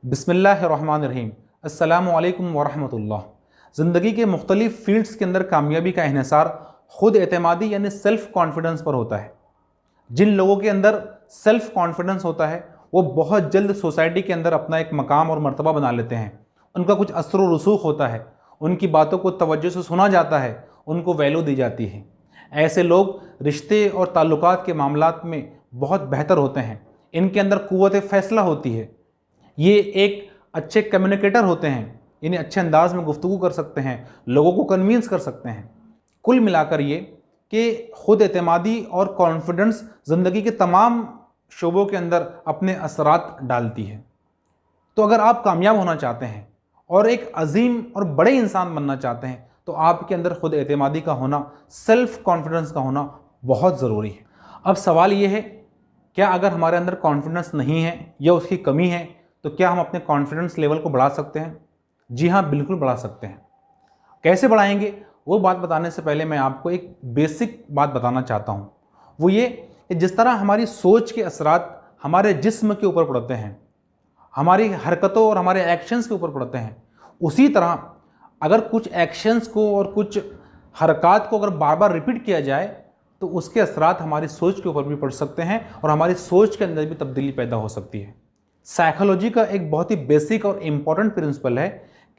बिस्मिल्लाहिर्रहमानिर्रहीम। अस्सलामुअलैकुम वरहमतुल्लाह। ज़िंदगी के मुख्तलिफ़ फ़ील्ड्स के अंदर कामयाबी का इन्हिसार ख़ुद एतमादी यानी सेल्फ़ कॉन्फिडेंस पर होता है। जिन लोगों के अंदर सेल्फ़ कॉन्फिडेंस होता है वो बहुत जल्द सोसाइटी के अंदर अपना एक मकाम और मर्तबा बना लेते हैं। उनका कुछ असर व रसूख होता है, उनकी बातों को तवज्जो से सुना जाता है, उनको वैल्यू दी जाती है। ऐसे लोग रिश्ते और ताल्लुकात के मामलात में बहुत बेहतर होते हैं। इनके अंदर क़ुव्वत फ़ैसला होती है। ये एक अच्छे कम्युनिकेटर होते हैं, इन्हें अच्छे अंदाज में गुफ्तगू कर सकते हैं, लोगों को कन्विंस कर सकते हैं। कुल मिलाकर ये कि ख़ुद एतमादी और कॉन्फिडेंस ज़िंदगी के तमाम शोबों के अंदर अपने असरात डालती है। तो अगर आप कामयाब होना चाहते हैं और एक अजीम और बड़े इंसान बनना चाहते हैं तो आपके अंदर ख़ुद एतमादी का होना, सेल्फ़ कॉन्फिडेंस का होना बहुत ज़रूरी है। अब सवाल ये है, क्या अगर हमारे अंदर कॉन्फिडेंस नहीं है या उसकी कमी है तो क्या हम अपने कॉन्फिडेंस लेवल को बढ़ा सकते हैं? जी हाँ, बिल्कुल बढ़ा सकते हैं। कैसे बढ़ाएंगे वो बात बताने से पहले मैं आपको एक बेसिक बात बताना चाहता हूँ। वो ये कि जिस तरह हमारी सोच के असरात हमारे जिस्म के ऊपर पड़ते हैं, हमारी हरकतों और हमारे एक्शंस के ऊपर पड़ते हैं, उसी तरह अगर कुछ एक्शंस को और कुछ हरकत को अगर बार बार रिपीट किया जाए तो उसके असरात हमारी सोच के ऊपर भी पड़ सकते हैं और हमारी सोच के अंदर भी तब्दीली पैदा हो सकती है। साइकोलॉजी का एक बहुत ही बेसिक और इम्पॉर्टेंट प्रिंसिपल है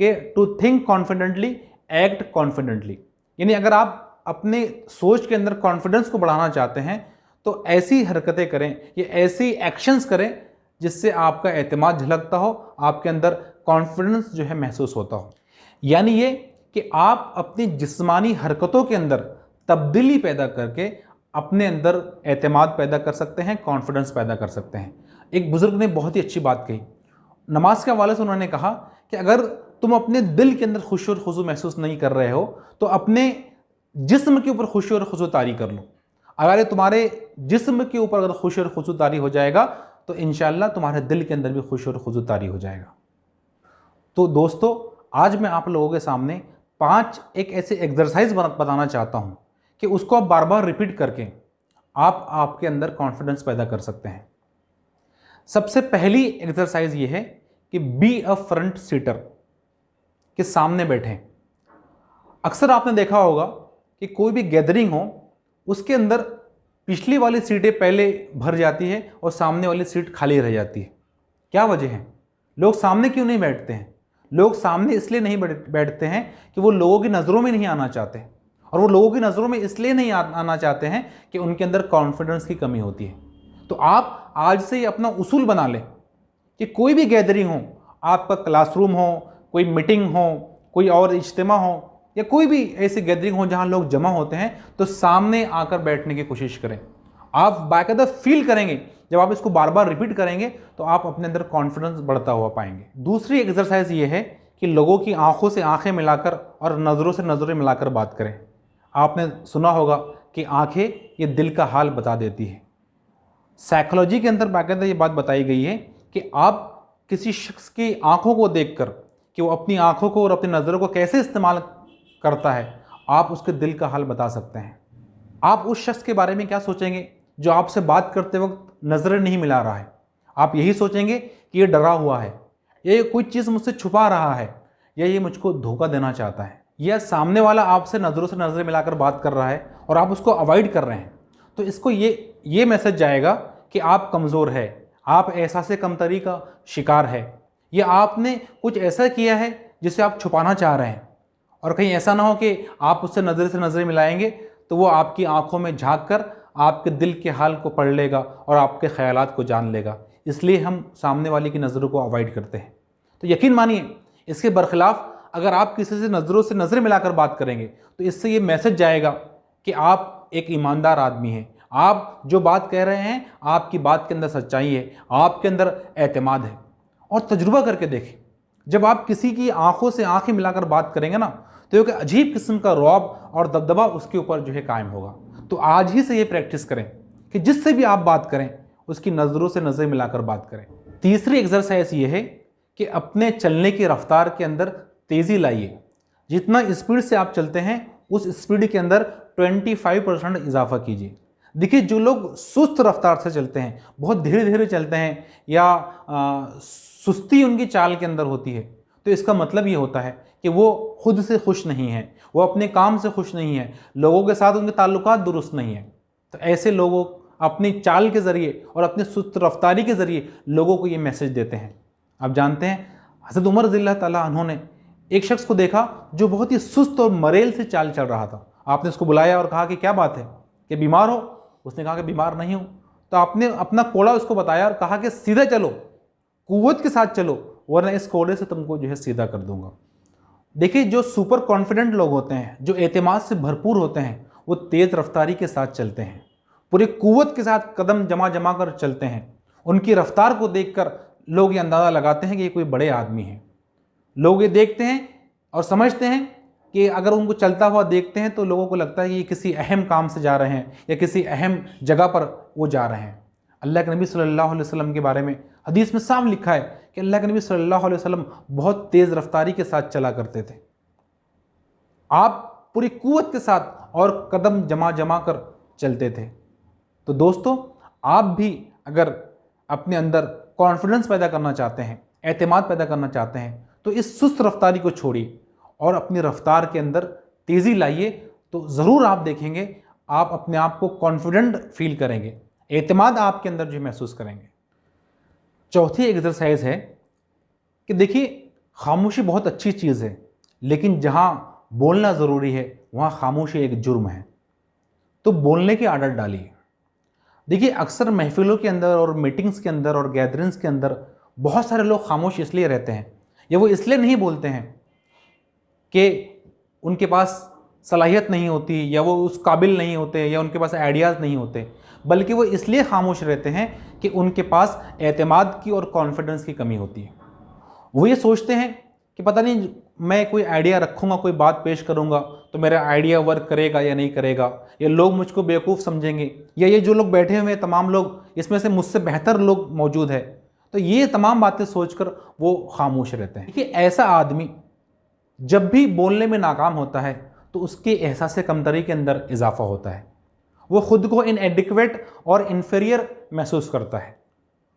कि to think confidently act confidently. यानी अगर आप अपने सोच के अंदर कॉन्फिडेंस को बढ़ाना चाहते हैं तो ऐसी हरकतें करें या ऐसी एक्शंस करें जिससे आपका एतमाद झलकता हो, आपके अंदर कॉन्फिडेंस जो है महसूस होता हो। यानी ये कि आप अपनी जिस्मानी हरकतों के अंदर तब्दीली पैदा करके अपने अंदर एतमाद पैदा कर सकते हैं, कॉन्फिडेंस पैदा कर सकते हैं। एक बुज़ुर्ग ने बहुत ही अच्छी बात कही। नमाज के हवाले से उन्होंने कहा कि अगर तुम अपने दिल के अंदर खुशी और खुशू महसूस नहीं कर रहे हो तो अपने जिस्म के ऊपर खुशी और खुशू तारी कर लो। अगर ये तुम्हारे जिस्म के ऊपर अगर खुशी और खुशू तारी हो जाएगा तो इंशाअल्लाह तुम्हारे दिल के अंदर भी खुशी और खुशू तारी हो जाएगा। तो दोस्तों, आज मैं आप लोगों के सामने 5 एक ऐसे एक्सरसाइज बताना चाहता हूँ कि उसको आप बार बार रिपीट करके आप आपके अंदर कॉन्फिडेंस पैदा कर सकते हैं। सबसे पहली एक्सरसाइज ये है कि बी अ फ्रंट सीटर, के सामने बैठें। अक्सर आपने देखा होगा कि कोई भी गैदरिंग हो उसके अंदर पिछली वाली सीटें पहले भर जाती है और सामने वाली सीट खाली रह जाती है। क्या वजह है? लोग सामने क्यों नहीं बैठते हैं? लोग सामने इसलिए नहीं बैठते हैं कि वो लोगों की नज़रों में नहीं आना चाहते, और वो लोगों की नज़रों में इसलिए नहीं आना चाहते हैं कि उनके अंदर कॉन्फिडेंस की कमी होती है। तो आप आज से ही अपना उसूल बना लें कि कोई भी गैदरिंग हो, आपका क्लासरूम हो, कोई मीटिंग हो, कोई और इज्तिमा हो, या कोई भी ऐसी गैदरिंग हो जहां लोग जमा होते हैं, तो सामने आकर बैठने की कोशिश करें। आप बाकायदा फील करेंगे, जब आप इसको बार बार रिपीट करेंगे तो आप अपने अंदर कॉन्फिडेंस बढ़ता हुआ पाएंगे। दूसरी एक्सरसाइज ये है कि लोगों की आंखों से आंखें मिलाकर और नज़रों से नज़रें मिलाकर बात करें। आपने सुना होगा कि आंखें ये दिल का हाल बता देती है। साइकोलॉजी के अंदर बाकायदा ये बात बताई गई है कि आप किसी शख्स की आंखों को देखकर कि वो अपनी आंखों को और अपनी नज़रों को कैसे इस्तेमाल करता है, आप उसके दिल का हाल बता सकते हैं। आप उस शख्स के बारे में क्या सोचेंगे जो आपसे बात करते वक्त नज़रें नहीं मिला रहा है? आप यही सोचेंगे कि ये डरा हुआ है, या ये कोई चीज़ मुझसे छुपा रहा है, या ये मुझको धोखा देना चाहता है, या सामने वाला आपसे नज़रों से नज़रें मिलाकर बात कर रहा है और आप उसको अवॉइड कर रहे हैं। तो इसको ये मैसेज जाएगा कि आप कमज़ोर है, आप एहसास कमतरी का शिकार है, या आपने कुछ ऐसा किया है जिसे आप छुपाना चाह रहे हैं। और कहीं ऐसा ना हो कि आप उससे नज़र से नज़रें मिलाएंगे तो वो आपकी आंखों में झांक कर आपके दिल के हाल को पढ़ लेगा और आपके ख्यालात को जान लेगा। इसलिए हम सामने वाले की नज़रों को अवॉइड करते हैं। तो यकीन मानिए, इसके बरखिलाफ़ अगर आप किसी से नज़रों से नज़रें मिलाकर बात करेंगे तो इससे ये मैसेज जाएगा कि आप एक ईमानदार आदमी हैं, आप जो बात कह रहे हैं आपकी बात के अंदर सच्चाई है, आपके अंदर एतमाद है। और तजुर्बा करके देखें, जब आप किसी की आंखों से आंखें मिलाकर बात करेंगे ना तो एक अजीब किस्म का रौब और दबदबा उसके ऊपर जो है कायम होगा। तो आज ही से ये प्रैक्टिस करें कि जिससे भी आप बात करें उसकी नज़रों से नज़रें मिलाकर बात करें। तीसरी एक्सरसाइज ये है कि अपने चलने की रफ्तार के अंदर तेज़ी लाइए। जितना स्पीड से आप चलते हैं उस स्पीड के अंदर 25% इजाफा कीजिए। देखिए, जो लोग सुस्त रफ्तार से चलते हैं, बहुत धीरे धीरे चलते हैं, या सुस्ती उनकी चाल के अंदर होती है, तो इसका मतलब ये होता है कि वो खुद से खुश नहीं है, वो अपने काम से खुश नहीं है, लोगों के साथ उनके ताल्लुकात दुरुस्त नहीं है। तो ऐसे लोगों अपनी चाल के ज़रिए और अपनी सुस्त रफ्तारी के ज़रिए लोगों को ये मैसेज देते हैं। आप जानते हैं, हज़रत उमर रज़ियल्लाहु ताला अन्हु ने एक शख्स को देखा जो बहुत ही सुस्त और मरेल से चाल चल रहा था। आपने उसको बुलाया और कहा कि क्या बात है, कि बीमार हो? उसने कहा कि बीमार नहीं हूँ। तो आपने अपना कोड़ा उसको बताया और कहा कि सीधे चलो, कुव्वत के साथ चलो, वरना इस कोड़े से तुमको जो है सीधा कर दूंगा। देखिए, जो सुपर कॉन्फिडेंट लोग होते हैं, जो एतमाद से भरपूर होते हैं, वो तेज़ रफ्तारी के साथ चलते हैं, पूरी कुव्वत के साथ कदम जमा जमा कर चलते हैं। उनकी रफ्तार को देखकर लोग ये अंदाज़ा लगाते हैं कि ये कोई बड़े आदमी हैं। लोग ये देखते हैं और समझते हैं कि अगर उनको चलता हुआ देखते हैं तो लोगों को लगता है कि ये किसी अहम काम से जा रहे हैं या किसी अहम जगह पर वो जा रहे हैं। अल्लाह के नबी सल्लल्लाहु अलैहि वसल्लम के बारे में हदीस में साफ लिखा है कि अल्लाह के नबी सल्लल्लाहु अलैहि वसल्लम बहुत तेज़ रफ्तारी के साथ चला करते थे। आप पूरी कुव्वत के साथ और कदम जमा जमा कर चलते थे। तो दोस्तों, आप भी अगर अपने अंदर कॉन्फिडेंस पैदा करना चाहते हैं, एतमाद पैदा करना चाहते हैं, तो इस सुस्त रफ्तारी को छोड़िए और अपनी रफ्तार के अंदर तेज़ी लाइए। तो ज़रूर आप देखेंगे, आप अपने आप को कॉन्फिडेंट फील करेंगे, एतमाद आपके अंदर जो महसूस करेंगे। चौथी एक्सरसाइज है कि देखिए, खामोशी बहुत अच्छी चीज़ है, लेकिन जहाँ बोलना ज़रूरी है वहाँ खामोशी एक जुर्म है। तो बोलने की आदत डालिए। देखिए, अक्सर महफिलों के अंदर और मीटिंग्स के अंदर और गैदरिंग्स के अंदर बहुत सारे लोग खामोश इसलिए रहते हैं, या वो इसलिए नहीं बोलते हैं कि उनके पास सलाहियत नहीं होती, या वो उस काबिल नहीं होते, या उनके पास आइडियाज़ नहीं होते, बल्कि वो इसलिए खामोश रहते हैं कि उनके पास एतमाद की और कॉन्फिडेंस की कमी होती है। वो ये सोचते हैं कि पता नहीं, मैं कोई आइडिया रखूँगा, कोई बात पेश करूँगा तो मेरा आइडिया वर्क करेगा या नहीं करेगा, या लोग मुझको बेवकूफ़ समझेंगे, या ये जो लोग बैठे हुए हैं तमाम लोग, इसमें से मुझसे बेहतर लोग मौजूद है। तो ये तमाम बातें सोचकर वो खामोश रहते हैं। देखिए, ऐसा आदमी जब भी बोलने में नाकाम होता है तो उसके एहसास कमतरी के अंदर इजाफा होता है। वो खुद को इनएडिक्वेट और इन्फीरियर महसूस करता है,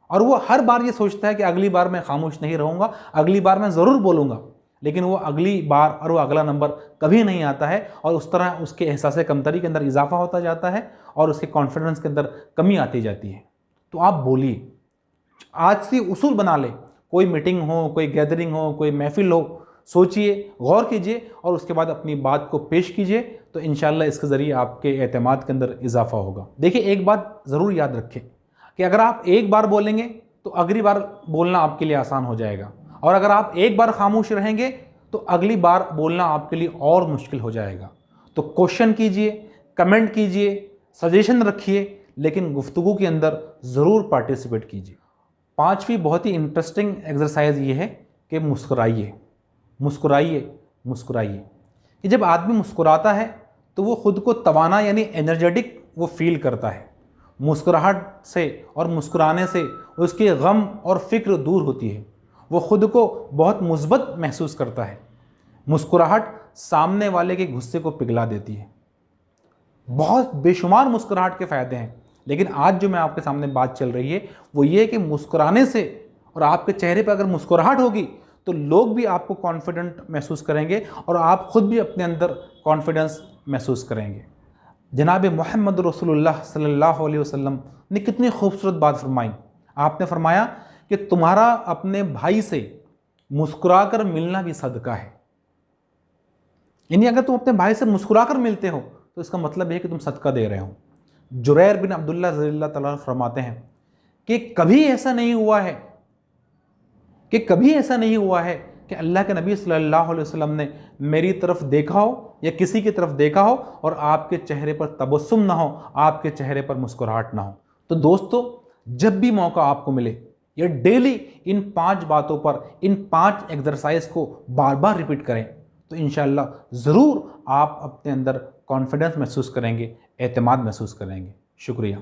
और वो हर बार ये सोचता है कि अगली बार मैं खामोश नहीं रहूँगा, अगली बार मैं ज़रूर बोलूँगा। लेकिन वो अगली बार और वो अगला नंबर कभी नहीं आता है, और उस तरह उसके एहसास कमतरी के अंदर इजाफा होता जाता है और उसके कॉन्फिडेंस के अंदर कमी आती जाती है। तो आप बोलिए, आज से उसूल बना ले, कोई मीटिंग हो, कोई गैदरिंग हो, कोई महफिल हो, सोचिए, गौर कीजिए और उसके बाद अपनी बात को पेश कीजिए। तो इंशाअल्लाह इसके ज़रिए आपके एतमाद के अंदर इजाफा होगा। देखिए, एक बात ज़रूर याद रखें कि अगर आप एक बार बोलेंगे तो अगली बार बोलना आपके लिए आसान हो जाएगा, और अगर आप एक बार खामोश रहेंगे तो अगली बार बोलना आपके लिए और मुश्किल हो जाएगा। तो क्वेश्चन कीजिए, कमेंट कीजिए, सजेशन रखिए, लेकिन गुफ्तगू के अंदर ज़रूर पार्टिसिपेट कीजिए। पांचवी बहुत ही इंटरेस्टिंग एक्सरसाइज ये है कि मुस्कुराइए, मुस्कुराइए, मुस्कुराइए। कि जब आदमी मुस्कुराता है तो वो खुद को तवाना यानी एनर्जेटिक वो फील करता है। मुस्कुराहट से और मुस्कुराने से उसके गम और फिक्र दूर होती है, वो खुद को बहुत मुस्बत महसूस करता है। मुस्कुराहट सामने वाले के गुस्से को पिघला देती है। बहुत बेशुमार मुस्कुराहट के फ़ायदे हैं, लेकिन आज जो मैं आपके सामने बात चल रही है वो ये है कि मुस्कुराने से और आपके चेहरे पर अगर मुस्कुराहट होगी तो लोग भी आपको कॉन्फिडेंट महसूस करेंगे और आप खुद भी अपने अंदर कॉन्फिडेंस महसूस करेंगे। जनाब मोहम्मद रसूलुल्लाह सल्लल्लाहु अलैहि वसल्लम ने कितनी खूबसूरत बात फरमाई। आपने फरमाया कि तुम्हारा अपने भाई से मुस्कुराकर मिलना भी सदका है। यानी अगर तुम अपने भाई से मुस्कुराकर मिलते हो तो इसका मतलब है कि तुम सदका दे रहे हो। जुरैर बिन अब्दुल्लाह रज़ियल्लाहु ताला फरमाते हैं कि कभी ऐसा नहीं हुआ है कि अल्लाह के नबी सल्लल्लाहु अलैहि वसल्लम ने मेरी तरफ देखा हो या किसी की तरफ देखा हो और आपके चेहरे पर तबस्सुम ना हो, आपके चेहरे पर मुस्कुराहट ना हो। तो दोस्तों, जब भी मौका आपको मिले या डेली इन 5 बातों पर, इन 5 एक्सरसाइज को बार बार रिपीट करें तो इंशाअल्लाह ज़रूर आप अपने अंदर कॉन्फिडेंस महसूस करेंगे, एतमाद महसूस करेंगे। शुक्रिया।